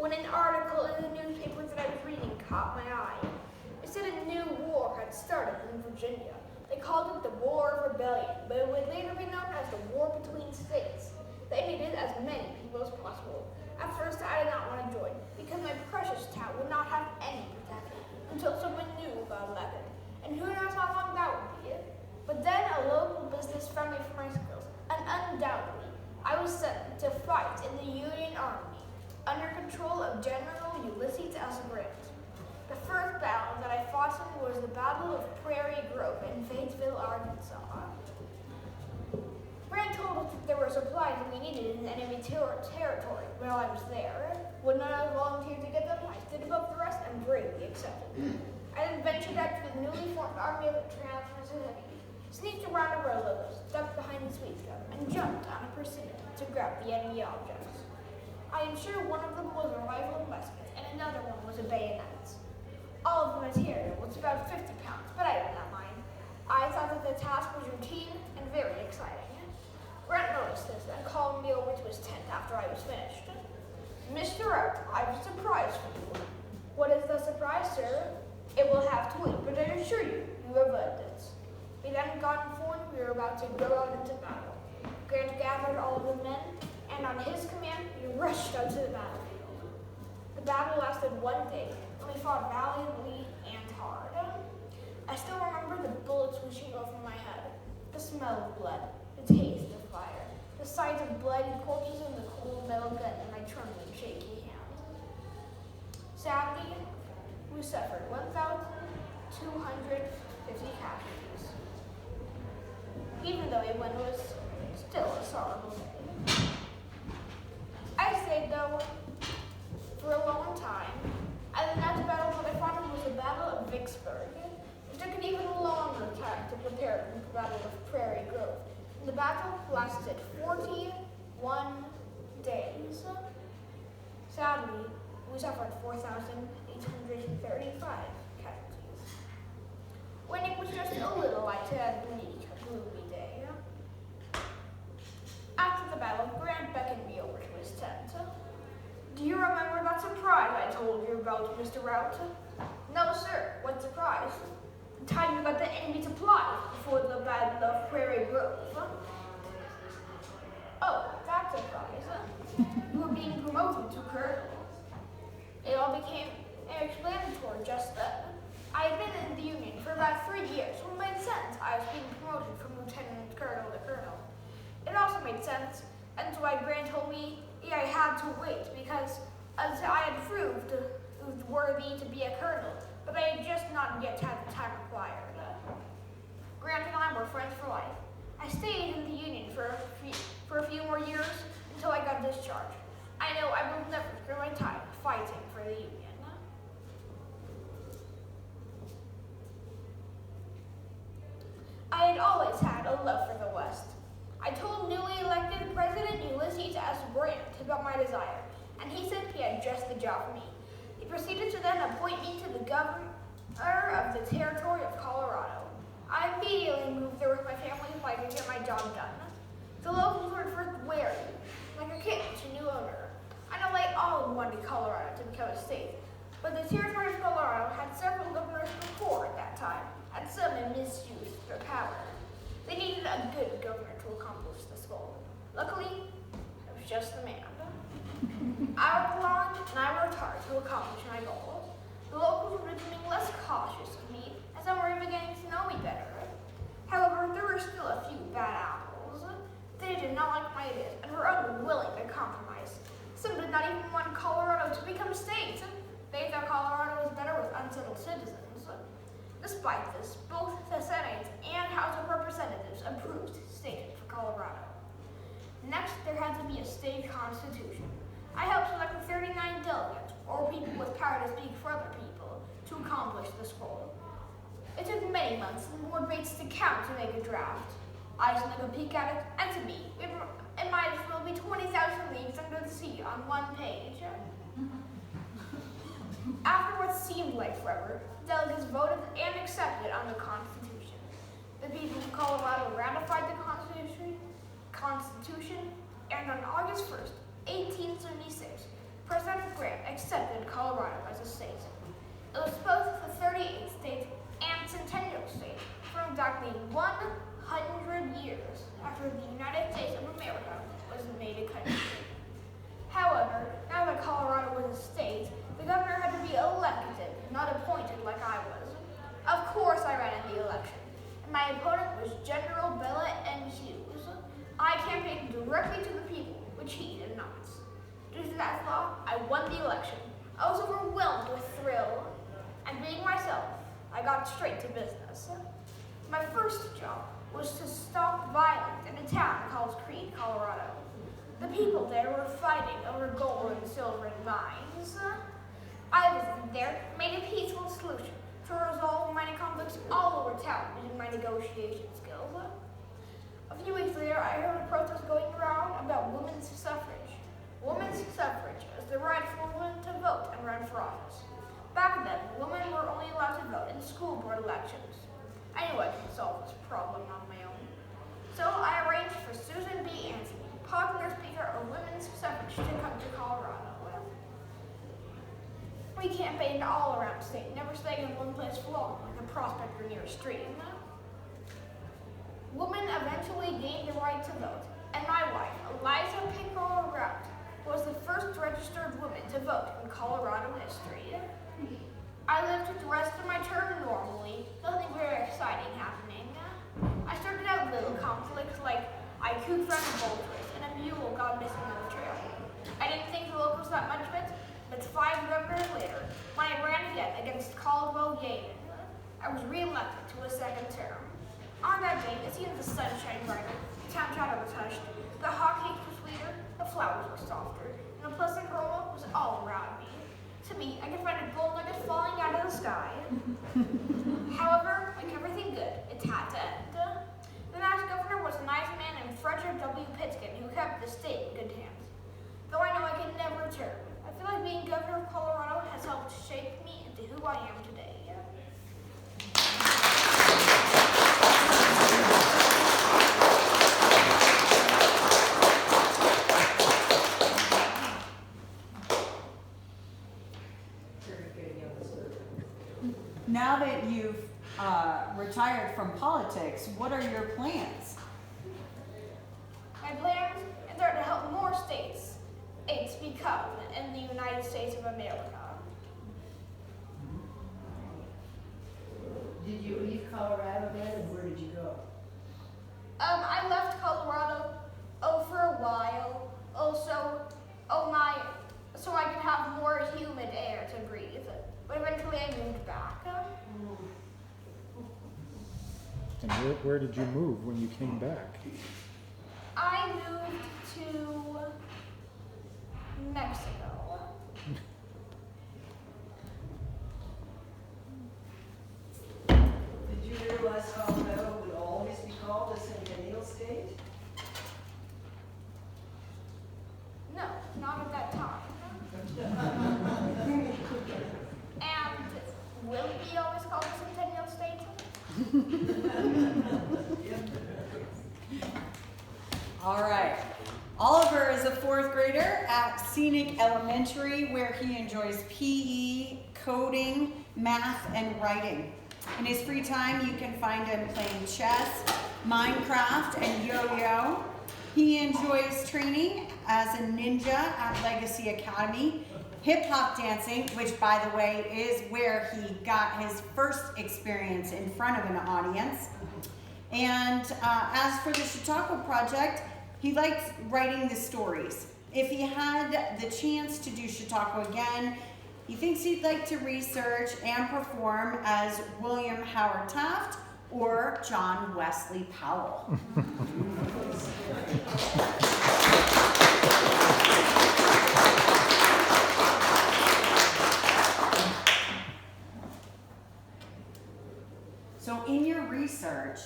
when an article in the newspaper that I was reading caught my eye. It said a new war had started in Virginia. They called it the War of Rebellion, but it would later be known as the War between states. They needed as many people as possible. At first, I did not want to join because my precious town would not have any protection until someone knew about Lebanon. And who knows how long that would be. But then a local business found me for my skills, and undoubtedly, I was sent to fight in the Union Army under control of General Ulysses S. Grant. The first battle that I fought in was the Battle of Prairie Grove in Fayetteville, Arkansas. Grant told us that there were supplies that we needed in enemy territory while I was there. When none of us volunteered to get them, I stood above the rest and bravely accepted. I then ventured out to the newly formed Army of the Trans-Mississippi, sneaked around a row of ducked behind the sweet gun, and jumped on a pursuit to grab the enemy objects. I am sure one of them was a rifle and musket, and another one was a bayonet. All of the material was about 50 pounds, but I did not mind. I thought that the task was routine and very exciting. Grant noticed this and called me over to his tent after I was finished. Mr. Routt, I have a surprise for you. What is the surprise, sir? It will have to wait, but I assure you, you have earned it. We then got informed we were about to go out into battle. Grant gathered all of the men, and on his command, we rushed out to the battlefield. The battle lasted 1 day, and we fought valiantly and hard. I still remember the bullets whooshing over my head, the smell of blood, the taste of fire, the sight of bloody corpses and the cold metal gun in my trembling, shaky hand. Sadly, we suffered 1,250 casualties. Even though it was still a sorrowful day. I stayed, though, for a long time. And the next battle that I fought in was the Battle of Vicksburg. It took an even longer time to prepare than the Battle of Prairie Grove. The battle lasted 41 days. Sadly, we suffered 4,835 casualties. When it was just a little light and bleak, gloomy day. After the battle, Grant beckoned me over to his tent. Do you remember that surprise I told you about, Mr. Routt? No, sir. What surprise? The time you got the enemy supplies before the Battle of Prairie Grove. Oh, that surprise. You were being promoted to colonel. It all became explanatory just then. I had been in the Union for about 3 years, so it made sense I was being promoted from lieutenant colonel to colonel. It also made sense, and so Grant told me I had to wait because as I had proved worthy to be a colonel, but I had just not yet had the time required. Grant and I were friends for life. I stayed in the Union for a few more years until I got discharged. I know I will never spend my time fighting for the Union. I had always had a love for the West. I told newly elected President Ulysses S. Grant about my desire, and he said he had just the job for me. He proceeded to then appoint me to the governor of the territory of Colorado. I immediately moved there with my family so I could get my job done. The locals were at first wary, like a kitten to new owner. I know they all wanted Colorado to become a state, but the territory of Colorado had several governors before at that time, and some had misused their power. They needed a good governor to accomplish this goal. Luckily, it was just the man. I worked long and I worked hard to accomplish my goal. The locals were becoming less cautious of me, and some were beginning to know me better. However, there were still a few bad apples. They did not like my ideas and were unwilling to compromise. Some did not even want Colorado to become a state. They thought Colorado was better with unsettled citizens. Despite this, both the Senate and House of Representatives approved statehood for Colorado. Next, there had to be a state constitution. I helped select the 39 delegates, or people with power to speak for other people, to accomplish this goal. It took many months and more debates to count to make a draft. I snuck a peek at it, and to me, it might as well be 20,000 leagues under the sea on one page. After what seemed like forever, delegates voted and accepted on the Constitution. The people of Colorado ratified the Constitution, and on August 1st, 1876, President Grant exactly 100 years after the United States of America was made a country. However, now that Colorado was a state, the governor had to be elected, not appointed like I was. Of course I ran in the election, and my opponent was General Bella N. Hughes. I campaigned directly to the people, which he did not. Due to that flaw, I won the election. I was overwhelmed with thrill, and being myself, I got straight to business. My first job was to stop violence in a town called Creed, Colorado. The people there were fighting over gold and silver and mines. I visited there and made a peaceful solution to resolve mining conflicts all over town using my negotiation skills. A few weeks later, I heard a protest going around about women's suffrage. Women's suffrage is the right for women to vote and run for office. Back then, women were only allowed to vote in school board elections. I knew I could solve this problem on my own. So I arranged for Susan B. Anthony, popular speaker of women's suffrage, to come to Colorado. We campaigned all around the state, never staying in one place for long, like a prospector near a stream. Women eventually gained the right to vote, and my wife, Eliza Pickle Routt, was the first registered woman to vote in Colorado history. I lived the rest of my term normally, nothing very exciting happening. I started out little conflicts like I cooked around a bull race and a mule got missing on the trail. I didn't think the locals thought much of it, but 5 Novembers later, when I ran again against Caldwell Yaden, I was re-elected to a second term. On that day, it seemed the sun shined brighter, the town chatter was hushed, the hot cakes were sweeter, the flowers were softer, and a pleasant aroma was all around me. To me, I could find a gold nugget falling out of the sky. However, like everything good, it had to end. The next governor was a nice man named Frederick W. Pitkin, who kept the state in good hands. Though I know I can never return, I feel like being governor of Colorado has helped shape me into who I am today. Now that you've retired from politics, what are your plans? My plans are to help more states become in the United States of America. Did you leave Colorado then, and where did you go? I left Colorado for a while, so I could have more humid air to breathe. But eventually I moved back. And where did you move when you came back? I moved to Mexico. Did you realize Colorado would always be called a centennial state? No, not at that time. And will it be always called a centennial state? All right. Oliver is a 4th grader at Scenic Elementary, where he enjoys PE, coding, math, and writing. In his free time, you can find him playing chess, Minecraft, and yo-yo. He enjoys training as a ninja at Legacy Academy, hip-hop dancing, which, by the way, is where he got his first experience in front of an audience. And as for the Chautauqua Project, he likes writing the stories. If he had the chance to do Chautauqua again, he thinks he'd like to research and perform as William Howard Taft or John Wesley Powell. So in your research,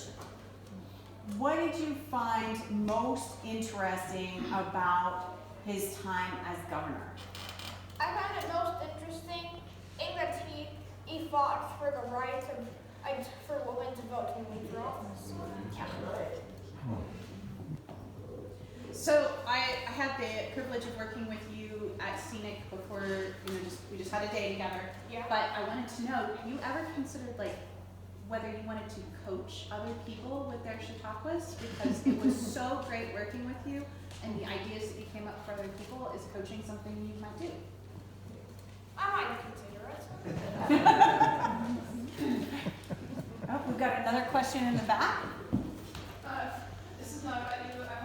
what did you find most interesting about his time as governor? I found it most interesting in that he fought for the right for women to vote and run for office. So I had the privilege of working with you at Scenic before, we just had a day together. Yeah. But I wanted to know, have you ever considered whether you wanted to coach other people with their Chautauquas, because it was so great working with you, and the ideas that you came up for other people is coaching something you might do. I might consider it. Oh, we've got another question in the back. This is not about you. I'm